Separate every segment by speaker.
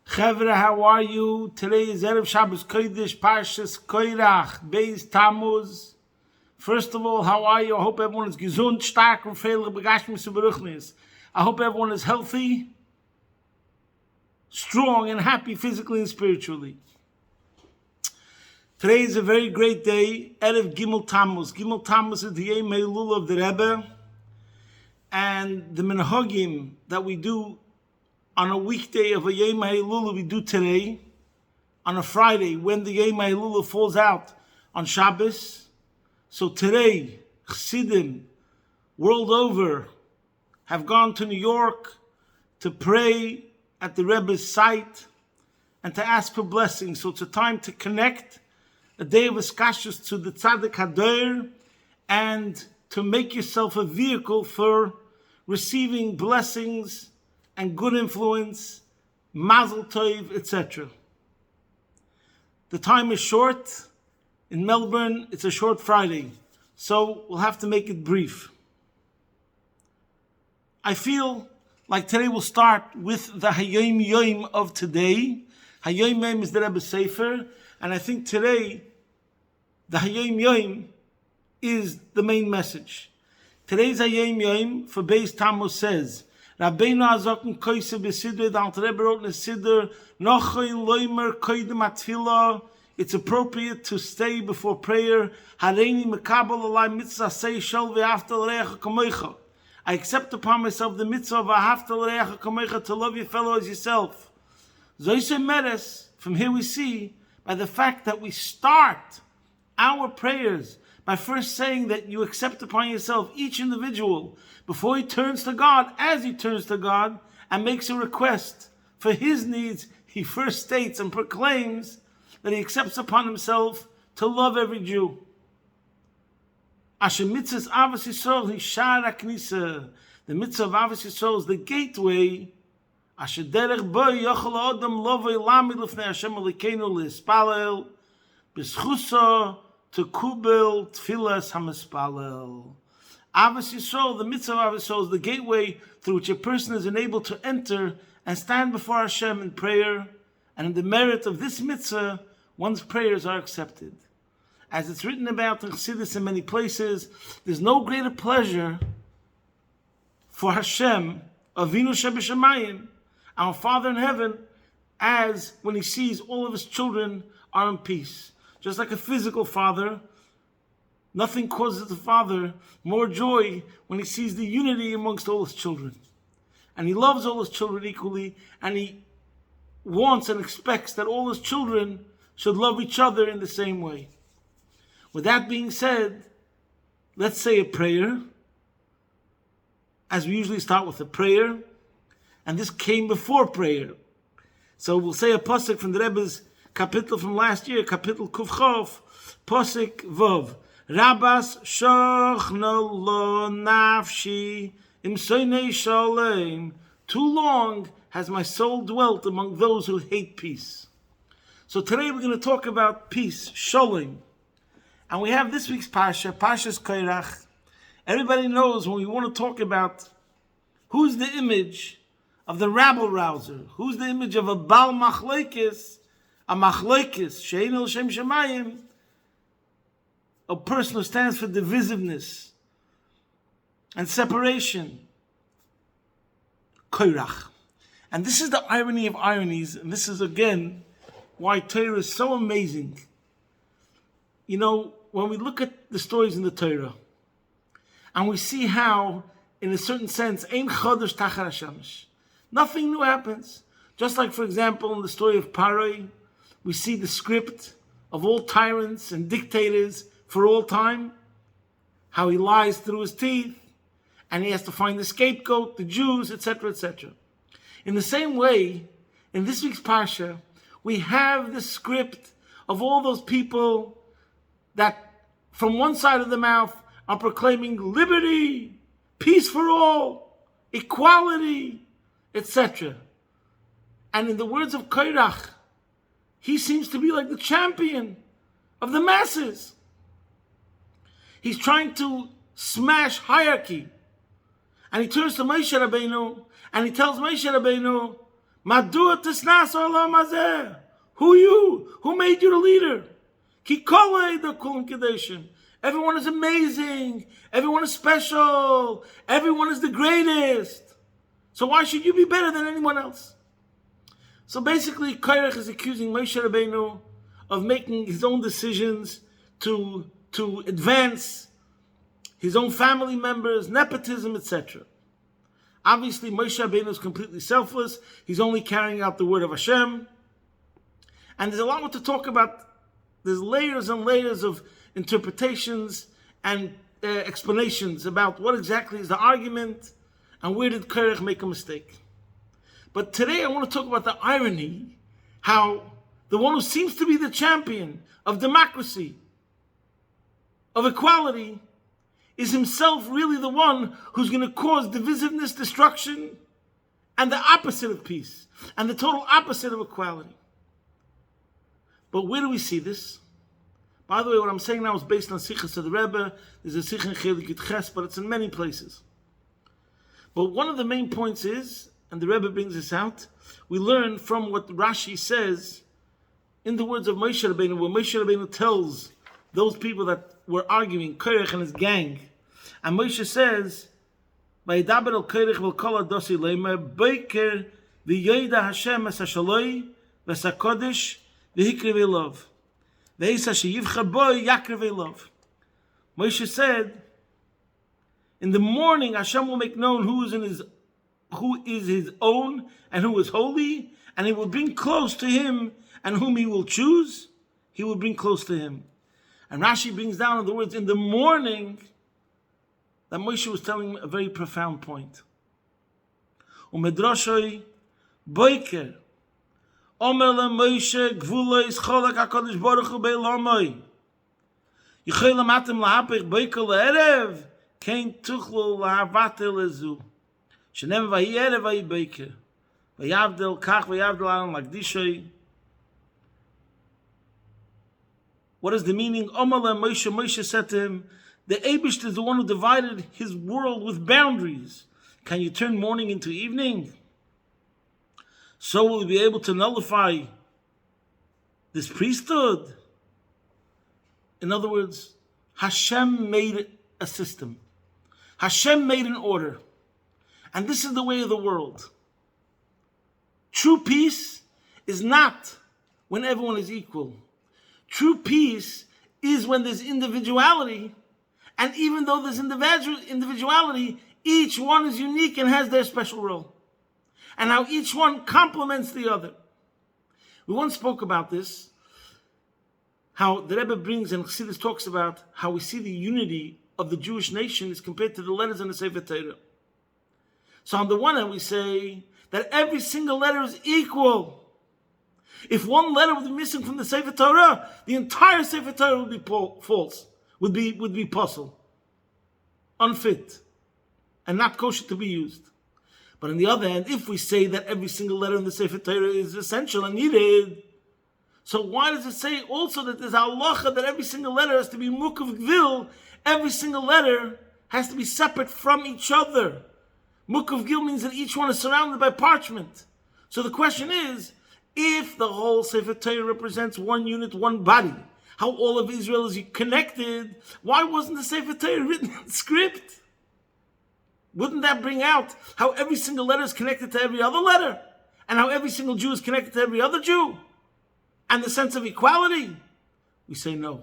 Speaker 1: Chevra, how are you? Today is Erev Shabbos Kodesh, Parshas Korach, Beis Tammuz. First of all, how are you? I hope everyone is gesund, stark, and freilich, begashmis und beruchnis. I hope everyone is healthy, strong, and happy physically and spiritually. Today is a very great day, Erev Gimmel Tammuz. Gimmel Tammuz is the Yom Ha'ilul of the Rebbe, and the minhagim that we do on a weekday of a Yom Ha'ilul we do today, on a Friday when the Yom Ha'ilul falls out on Shabbos. So today, Chassidim world over have gone to New York to pray at the Rebbe's site and to ask for blessings. So it's a time to connect, a day of iskashus to the Tzaddik Hadoir, and to make yourself a vehicle for receiving blessings and good influence, mazel tov, etc. The time is short. In Melbourne, it's a short Friday, so we'll have to make it brief. I feel like today we'll start with the Hayom Yom of today. Hayom Yom is the Rebbe Sefer, and I think today the Hayom Yom is the main message. Today's Hayom Yom for Beis Tammuz says, Rabbeinu Azokn Koise B'Siddur, the Alter Rebbe wrote in the Siddur, Nochoin Loimer Koidem Atfilah. It's appropriate to stay before prayer. Hareini Mekabel Alai Mitzvah Sei Shel V'Ahavta L'Reacha Kamocha. I accept upon myself the mitzvah of V'Ahavta L'Reacha Kamocha, to love your fellow as yourself. Zoyse Meres, from here we see, by the fact that we start our prayers by first saying that you accept upon yourself, each individual, before he turns to God, as he turns to God, and makes a request for his needs, he first states and proclaims that he accepts upon himself to love every Jew. Asher mitzvahs Avos Yisrael hishar haknisa. The mitzvah of Avos Yisrael is the gateway. Asher derech bo yochel adam lovei lamid lefnei Hashem Elokeinu lispalel b'schuso to kubel tfilas hamispalel. Avos Yisrael, the mitzvah of Avos Yisrael, is the gateway through which a person is enabled to enter and stand before Hashem in prayer, and in the merit of this mitzvah, one's prayers are accepted. As it's written about in Chassidus in many places, there's no greater pleasure for Hashem, Avinu Shebeshamayim, our Father in heaven, as when he sees all of his children are in peace. Just like a physical father, nothing causes the father more joy when he sees the unity amongst all his children. And he loves all his children equally, and he wants and expects that all his children should love each other in the same way. With that being said, let's say a prayer, as we usually start with a prayer, and this came before prayer. So we'll say a pasuk from the Rebbe's kapitel from last year, kapitel Kufchov, pasuk Vov. Rabas shochno lo nafshi im soinei shalem. Too long has my soul dwelt among those who hate peace. So today we're going to talk about peace, shalom. And we have this week's Parsha, Parshas Korach. Everybody knows when we want to talk about who's the image of the rabble-rouser, who's the image of a Baal Machlokes, a Machlokes, She'ein L'Shem Shemayim, a person who stands for divisiveness and separation. Korach. And this is the irony of ironies, and this is again why Torah is so amazing. You know, when we look at the stories in the Torah, and we see how, in a certain sense, Ein Chodesh Tachar HaShamesh, nothing new happens. Just like, for example, in the story of Paroi, we see the script of all tyrants and dictators for all time, how he lies through his teeth, and he has to find the scapegoat, the Jews, etc., etc. In the same way, in this week's Parsha, we have the script of all those people that from one side of the mouth are proclaiming liberty, peace for all, equality, etc. And in the words of Korach, he seems to be like the champion of the masses. He's trying to smash hierarchy. And he turns to Moshe Rabbeinu and he tells Moshe Rabbeinu, Madua tisnas olam hazeh. Who you? Who made you the leader? Ki kolei the kulam kedeshim. Everyone is amazing. Everyone is special. Everyone is the greatest. So why should you be better than anyone else? So basically, Korach is accusing Moshe Rabbeinu of making his own decisions to advance his own family members, nepotism, etc. Obviously, Moshe Rabbeinu is completely selfless. He's only carrying out the word of Hashem. And there's a lot more to talk about. There's layers and layers of interpretations and explanations about what exactly is the argument and where did Korach make a mistake. But today I want to talk about the irony, how the one who seems to be the champion of democracy, of equality, is himself really the one who's going to cause divisiveness, destruction, and the opposite of peace, and the total opposite of equality. But where do we see this? By the way, what I'm saying now is based on Sichas of the Rebbe. There's a Sichas in Chelik Ches, but it's in many places. But one of the main points is, and the Rebbe brings this out, we learn from what Rashi says in the words of Moshe Rabbeinu, where Moshe Rabbeinu tells those people that were arguing, Korach and his gang, and Moshe says, "Vayidaber el Korach v'kol hadosi leimer boiker v'yoda Hashem es hashaloi v'es hakodesh v'hikrev elov v'es hasheyivcha boi yakrev elov." Moshe said, in the morning Hashem will make known who is his own and who is holy, and he will bring close to him, and whom he will choose, he will bring close to him. And Rashi brings down in the words, in the morning, that Moshe was telling a very profound point. Umedroshoi boiker omer le Moshe gvula is cholak HaKadosh Baruch Hu be'elamoi yichol amatem lahapich boiker le'erev kein tuchlu lahavatel lezu shenem vahi erev vahi boiker vayavdel kach vayavdel alam lagdishoi. What is the meaning? Omer le Moshe, Moshe said to him, the Eibush is the one who divided his world with boundaries. Can you turn morning into evening? So will we be able to nullify this priesthood? In other words, Hashem made a system. Hashem made an order. And this is the way of the world. True peace is not when everyone is equal. True peace is when there's individuality, and even though there's individuality, each one is unique and has their special role. And how each one complements the other. We once spoke about this, how the Rebbe brings and Chassidus talks about how we see the unity of the Jewish nation is compared to the letters in the Sefer Torah. So on the one hand we say that every single letter is equal. If one letter would be missing from the Sefer Torah, the entire Sefer Torah would be false, would be puzzle, unfit, and not kosher to be used. But on the other hand, if we say that every single letter in the Sefer Torah is essential and needed, so why does it say also that there's a halacha that every single letter has to be mukav gvil? Every single letter has to be separate from each other. Mukav gvil means that each one is surrounded by parchment. So the question is, if the whole Sefer Torah represents one unit, one body, how all of Israel is connected, why wasn't the Sefer Torah written in script? Wouldn't that bring out how every single letter is connected to every other letter? And how every single Jew is connected to every other Jew? And the sense of equality? We say no.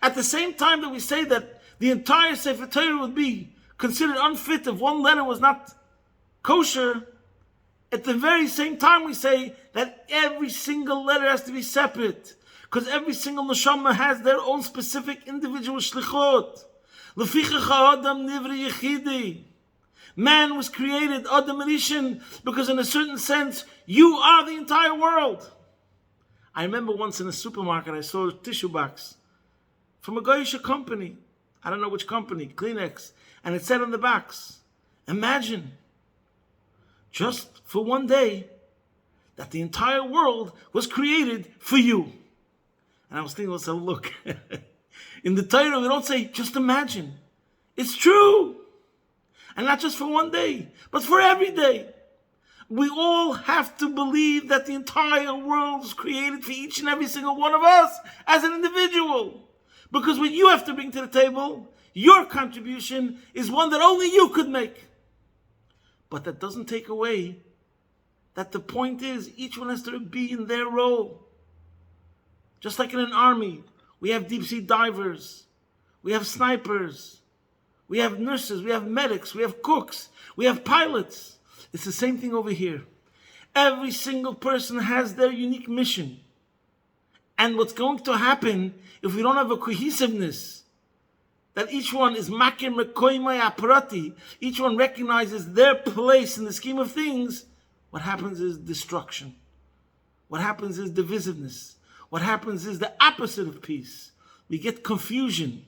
Speaker 1: At the same time that we say that the entire Sefer Torah would be considered unfit if one letter was not kosher, at the very same time we say that every single letter has to be separate, because every single neshama has their own specific individual shlichot. Lefichach ha'adam nivri yechidi. Man was created, Adam Rishon, because in a certain sense, you are the entire world. I remember once in a supermarket, I saw a tissue box from a Goyish company. I don't know which company, Kleenex. And it said on the box, imagine, just for one day, that the entire world was created for you. And I was thinking, let's have a look. In the Torah, we don't say, just imagine. It's true. And not just for one day, but for every day. we all have to believe that the entire world is created for each and every single one of us as an individual. Because what you have to bring to the table, your contribution, is one that only you could make. But that doesn't take away that the point is each one has to be in their role. Just like in an army, we have deep sea divers, we have snipers, we have nurses, we have medics, we have cooks, we have pilots. It's the same thing over here. Every single person has their unique mission. And what's going to happen if we don't have a cohesiveness, that each one is makir mekoymai aprati, each one recognizes their place in the scheme of things, what happens is destruction. What happens is divisiveness. What happens is the opposite of peace. We get confusion.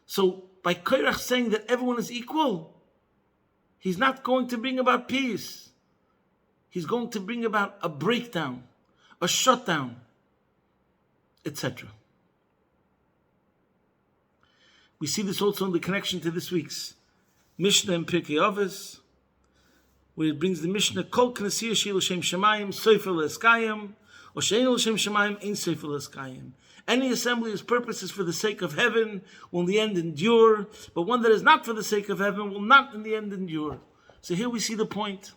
Speaker 1: So by Korach saying that everyone is equal, he's not going to bring about peace. He's going to bring about a breakdown, a shutdown, etc. We see this also in the connection to this week's Mishnah in Pirkei Avos, where it brings the Mishnah, Kol Knesiyah Shel L'Shem Shemayim Sofer L'Eskayim, or She'ein L'Shem Shemayim Ein Sofer L'Eskayim. Any assembly whose purpose is for the sake of heaven will in the end endure, but one that is not for the sake of heaven will not in the end endure. So here we see the point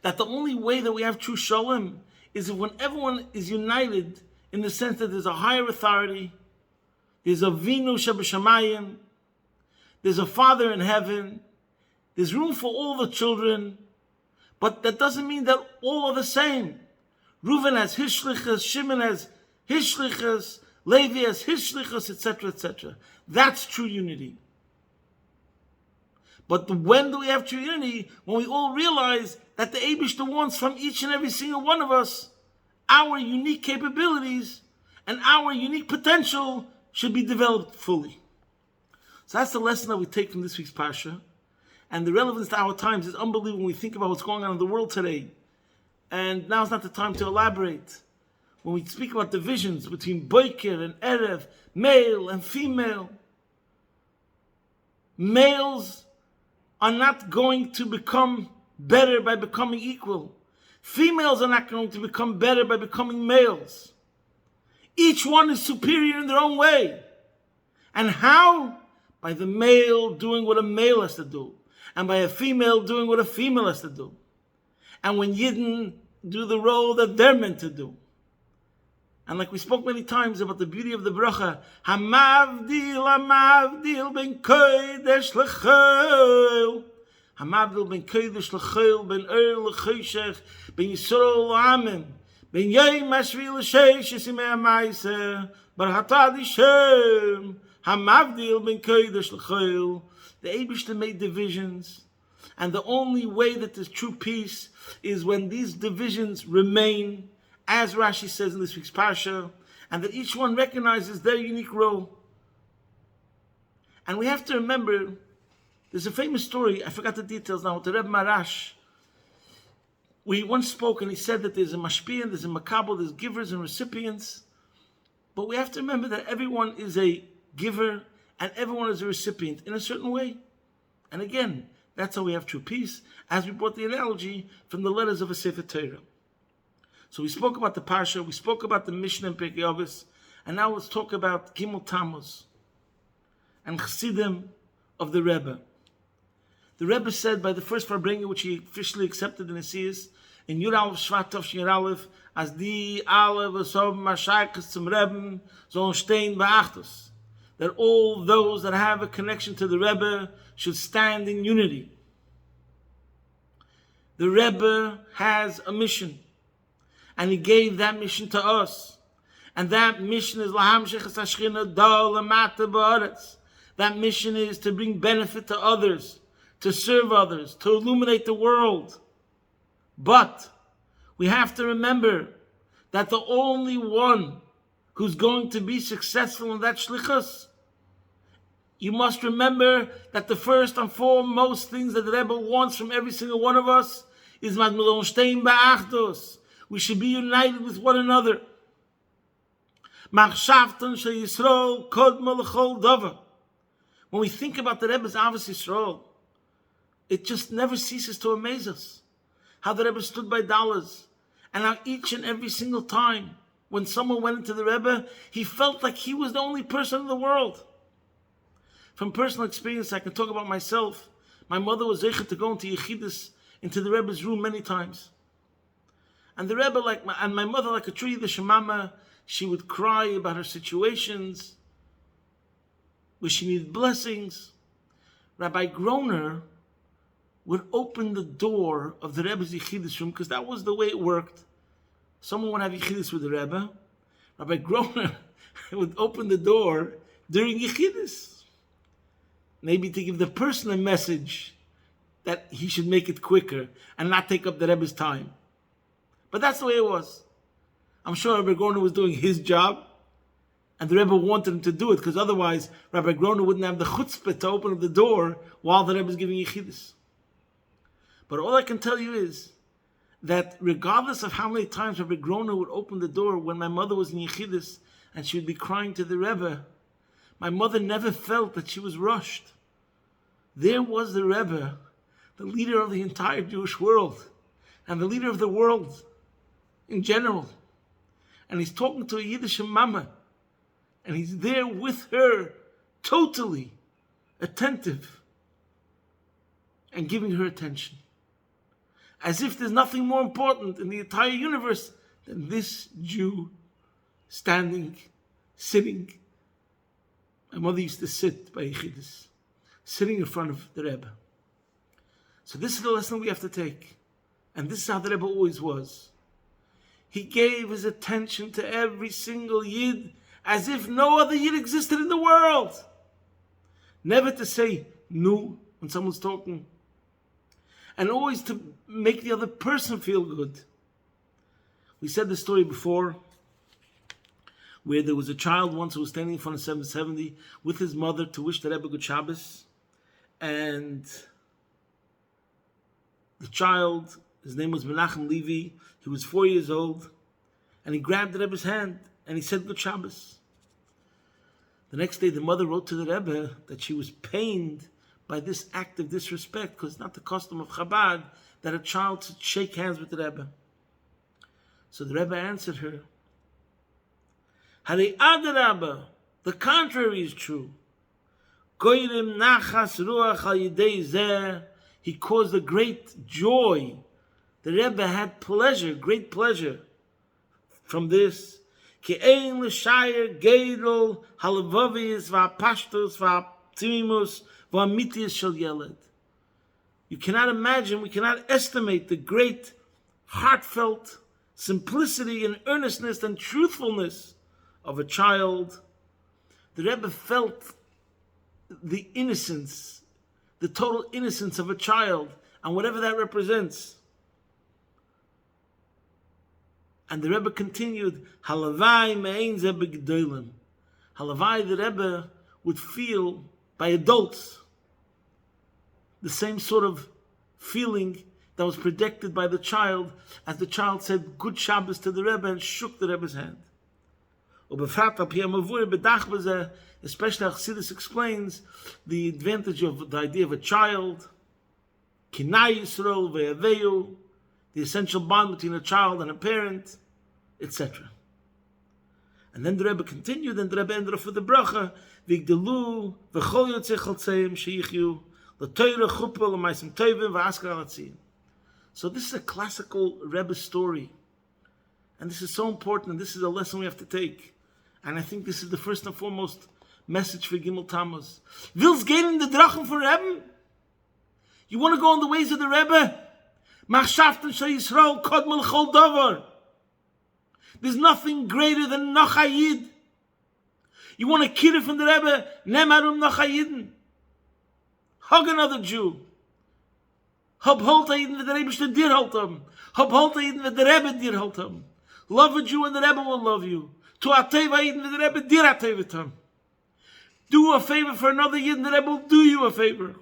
Speaker 1: that the only way that we have true shalom is if when everyone is united in the sense that there's a higher authority, there's a Vinu Shebashamayim, there's a Father in heaven, there's room for all the children, but that doesn't mean that all are the same. Reuven has his shlichus, Shimon has his shlichus, Levi has his shlichus, etc., etc. That's true unity. But when do we have true unity? When we all realize that the Eibishter wants from each and every single one of us our unique capabilities and our unique potential should be developed fully. So that's the lesson that we take from this week's Parsha. And the relevance to our times is unbelievable when we think about what's going on in the world today. And now's not the time to elaborate. When we speak about divisions between Boker and Erev, male and female, males are not going to become better by becoming equal. Females are not going to become better by becoming males. Each one is superior in their own way. And how? By the male doing what a male has to do. And by a female doing what a female has to do. And when Yidden do the role that they're meant to do. And like we spoke many times about the beauty of the bracha, Hamavdil, Hamavdil ben kodesh l'chol. Hamavdil ben kodesh l'chol, ben l'choshech, ben Yisrael l'amim, ben yoyim hashvi l'sheish, yesimei ha'maisa, barhatad Hashem. Hamavdil ben kodesh l'chol. The Eibishter made divisions, and the only way that there's true peace is when these divisions remain, as Rashi says in this week's Parsha, and that each one recognizes their unique role. And we have to remember, there's a famous story, I forgot the details now, with the Rebbe Marash. We once spoke and he said that there's a mashpia, there's a makabel, there's givers and recipients. But we have to remember that everyone is a giver and everyone is a recipient in a certain way. And again, that's how we have true peace, as we brought the analogy from the letters of a Sefer Torah. So we spoke about the Parsha, we spoke about the Mishnah in Pirkei Avos, and now let's talk about Gimmel Tammuz and Chassidim of the Rebbe. The Rebbe said by the first Farbrengen, which he officially accepted in Nesius, in Yud Aleph Shvat Tov Shin Aleph, as die alle v'sov mashaykas zum Rebbe sollen stehen beachtos, that all those that have a connection to the Rebbe should stand in unity. The Rebbe has a mission, and he gave that mission to us. And that mission is lahamshechas hashchina da lamata ba'aretz. That mission is to bring benefit to others, to serve others, to illuminate the world. But we have to remember that the only one who's going to be successful in that shlichus, you must remember that the first and foremost things that the Rebbe wants from every single one of us is madmilon shtein ba'achdos. We should be united with one another. Machshavton shel Yisrael kodma l'chol davar. When we think about the Rebbe's Avos Yisrael, It just never ceases to amaze us how the Rebbe stood by dollars, and how each and every single time when someone went into the Rebbe, he felt like he was the only person in the world. From personal experience, I can talk about myself. My mother was zeicher to go into Yechidus, into the Rebbe's room many times. And the Rebbe, my mother, like a true Yiddish mama, she would cry about her situations, where she needed blessings. Rabbi Groner would open the door of the Rebbe's Yechidus room, because that was the way it worked. Someone would have Yechidus with the Rebbe. Rabbi Groner would open the door during Yechidus, maybe to give the person a message that he should make it quicker and not take up the Rebbe's time. But that's the way it was. I'm sure Rabbi Groner was doing his job, and the Rebbe wanted him to do it, because otherwise Rabbi Groner wouldn't have the chutzpah to open up the door while the Rebbe is giving Yechidus. But all I can tell you is that regardless of how many times Rabbi Groner would open the door when my mother was in Yechidus and she would be crying to the Rebbe, my mother never felt that she was rushed. There was the Rebbe, the leader of the entire Jewish world, and the leader of the world in general. And he's talking to a Yiddish mama, and he's there with her, totally attentive, and giving her attention. As if there's nothing more important in the entire universe than this Jew standing, sitting. My mother used to sit by Yechidus, sitting in front of the Rebbe. So this is the lesson we have to take. And this is how the Rebbe always was. He gave his attention to every single Yid as if no other Yid existed in the world. Never to say no when someone's talking. And always to make the other person feel good. We said this story before, where there was a child once who was standing in front of 770 with his mother to wish the Rebbe good Shabbos. And the child, his name was Menachem Levi, he was 4 years old, and he grabbed the Rebbe's hand and he said good Shabbos. The next day the mother wrote to the Rebbe that she was pained by this act of disrespect, because it's not the custom of Chabad that a child should shake hands with the Rebbe. So the Rebbe answered her, Hari Adarabba, the contrary is true. Goyrim nachas ruach al yidei zeh, he caused a great joy. The Rebbe had pleasure, great pleasure from this. Ki ein l'shayir geidel halavavis v'apashtos v'aptimimus v'amitius shel yeled. You cannot imagine, we cannot estimate the great heartfelt simplicity and earnestness and truthfulness of a child. The Rebbe felt the innocence, the total innocence of a child, and whatever that represents. And the Rebbe continued, Halavai me'ein zeh b'gedolim. Halavai, the Rebbe would feel by adults the same sort of feeling that was predicted by the child, as the child said good Shabbos to the Rebbe and shook the Rebbe's hand. Especially Chassidus explains the advantage of the idea of a child, Kinai Yisrael ve'aveu, the essential bond between a child and a parent, etc. And then the Rebbe continued, and the Rebbe ended off with the bracha, Vigdelu v'chol yotzei chaltzeim sheyichyu l'toyre chuppah l'maisim tovim v'askar alatziyim. So this is a classical Rebbe story, and this is so important, and this is a lesson we have to take. And I think this is the first and foremost message for Gimmel Tammuz. Willst gehen in the Drachen for Rebbe? You want to go on the ways of the Rebbe? Machshavten shel Yisrael kodmel chol davar. There's nothing greater than Nachayid. You want a kidder from the Rebbe? Nemarum Nachayidin. Hug another Jew. Hab halt Ayidin with the Rebbe dir halt ham. Hab halt Ayidin with the Rebbe dir halt ham. Love a Jew and the Rebbe will love you. To ateva Ayidin with the Rebbe dir ateva tam. Do a favor for another Yid and the Rebbe will do you a favor.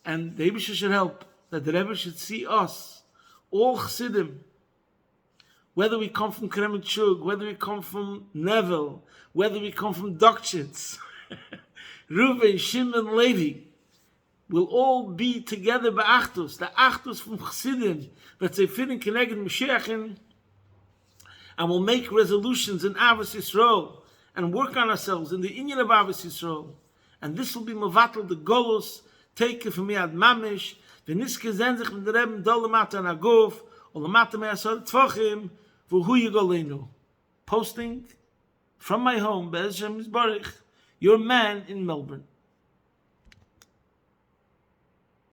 Speaker 1: And the Rebbe should help, that the Rebbe should see us, all Chassidim, whether we come from Kremenchug, whether we come from Neville, whether we come from Dokshitz, Reuven, Shimon, Levi, will all be together be'achtus, the achtus from Chassidim, that they fit in connected Mashiachin, and we'll make resolutions in Avos Yisrael, and work on ourselves in the inyan of Avos Yisrael. And this will be Mavatal the Golus, taken from me ad Mamish, v'niske zenzich from the Rebbe Dolamata and Agov, Olamata me'asor tfochim, v'hu yigolenu. Posting from my home, Be'ez Shem Yisbarich, your man in Melbourne.